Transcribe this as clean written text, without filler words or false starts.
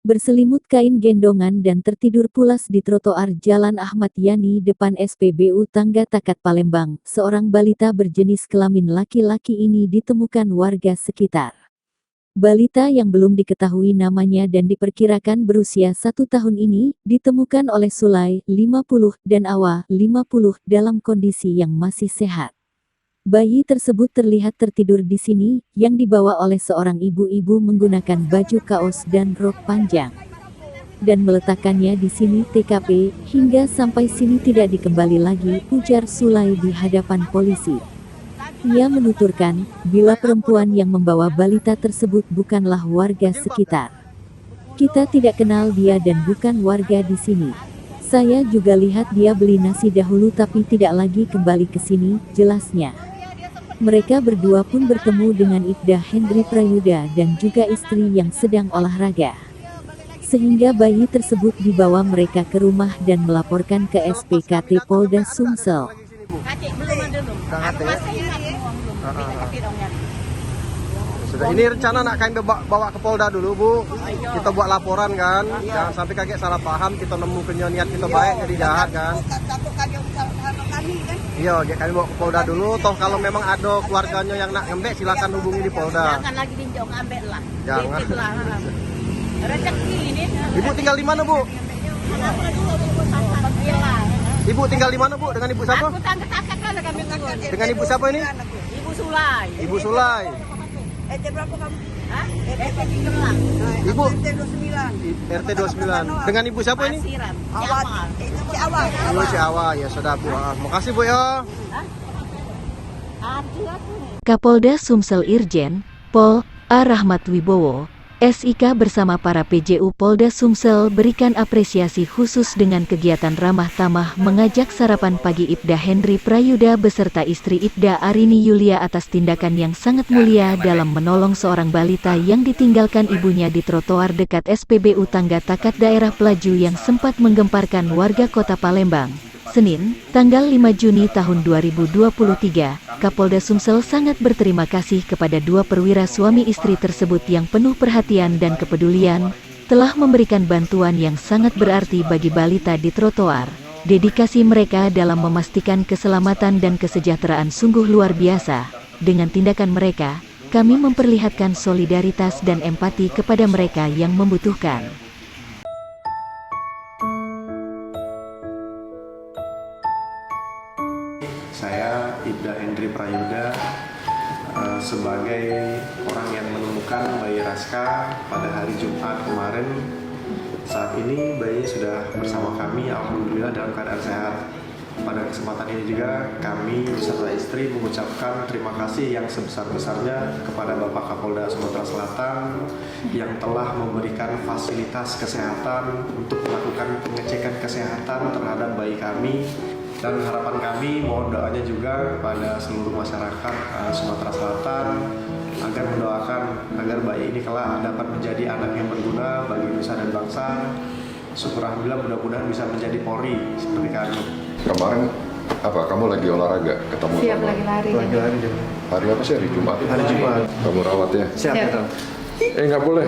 Berselimut kain gendongan dan tertidur pulas di trotoar Jalan Ahmad Yani depan SPBU Tangga Takat Palembang, seorang balita berjenis kelamin laki-laki ini ditemukan warga sekitar. Balita yang belum diketahui namanya dan diperkirakan berusia 1 tahun ini, ditemukan oleh Sulai, 50, dan Awa, 50, dalam kondisi yang masih sehat. Bayi tersebut terlihat tertidur di sini, yang dibawa oleh seorang ibu-ibu menggunakan baju kaos dan rok panjang. Dan meletakkannya di sini TKP, hingga sampai sini tidak dikembali lagi, ujar Sulai di hadapan polisi. Ia menuturkan, bila perempuan yang membawa balita tersebut bukanlah warga sekitar. Kita tidak kenal dia dan bukan warga di sini. Saya juga lihat dia beli nasi dahulu tapi tidak lagi kembali ke sini, jelasnya. Mereka berdua pun bertemu dengan Ibda Hendri Prayuda dan juga istri yang sedang olahraga. Sehingga bayi tersebut dibawa mereka ke rumah dan melaporkan ke SPKT Polda Sumsel. Sudah, ini rencana nak kami bawa ke Polda dulu, Bu. Kita buat laporan kan, jangan sampai kakek salah paham, kita nemu niat kita baik jadi jahat kan. Iya, kami bawa ke Polda dulu, toh kalau memang ada keluarganya yang nak ngembek silakan hubungi di Polda. Jangan lagi dinjau ngambek lah. Jangan. Rezeki ini. Ibu tinggal di mana, Bu? Ibu tinggal di mana, Bu? Dengan ibu siapa? Aku tangga takat lah kami ngurus. Dengan ibu siapa ini? Ibu Sulai. Ibu Sulai. RT berapa kamu? Hah? RT 13. Ibu RT 29. RT 29. Dengan ibu siapa ini? Asiran. Awal. Si Awal. Ibu si Awa, ya sudah Bu. Makasih Bu ya. Kapolda Sumsel Irjen Pol A. Rahmat Wibowo, SIK bersama para PJU Polda Sumsel berikan apresiasi khusus dengan kegiatan ramah tamah mengajak sarapan pagi Ibda Hendri Prayuda beserta istri Ibda Arini Yulia atas tindakan yang sangat mulia dalam menolong seorang balita yang ditinggalkan ibunya di trotoar dekat SPBU Tangga Takat daerah Pelaju yang sempat menggemparkan warga kota Palembang. Senin, tanggal 5 Juni tahun 2023, Kapolda Sumsel sangat berterima kasih kepada dua perwira suami istri tersebut yang penuh perhatian dan kepedulian, telah memberikan bantuan yang sangat berarti bagi balita di trotoar. Dedikasi mereka dalam memastikan keselamatan dan kesejahteraan sungguh luar biasa. Dengan tindakan mereka, kami memperlihatkan solidaritas dan empati kepada mereka yang membutuhkan. Saya Ibda Hendri Prayuda sebagai orang yang menemukan bayi Raska pada hari Jumat kemarin. Saat ini bayi sudah bersama kami, alhamdulillah dalam keadaan sehat. Pada kesempatan ini juga kami beserta istri mengucapkan terima kasih yang sebesar-besarnya kepada Bapak Kapolda Sumatera Selatan yang telah memberikan fasilitas kesehatan untuk melakukan pengecekan kesehatan terhadap bayi kami. Dan harapan kami, mohon doanya juga kepada seluruh masyarakat Sumatera Selatan agar mendoakan agar bayi ini kelak dapat menjadi anak yang berguna bagi nusa dan bangsa. Syukur alhamdulillah, mudah-mudahan bisa menjadi Polri seperti kami. Kemarin apa? Kamu lagi olahraga? Ketemu Siap, sama? lagi lari. Lagi juga. Hari apa sih? Hari Jumat? Hari Jumat. Kamu rawat ya? Siap. Siap. Nggak boleh.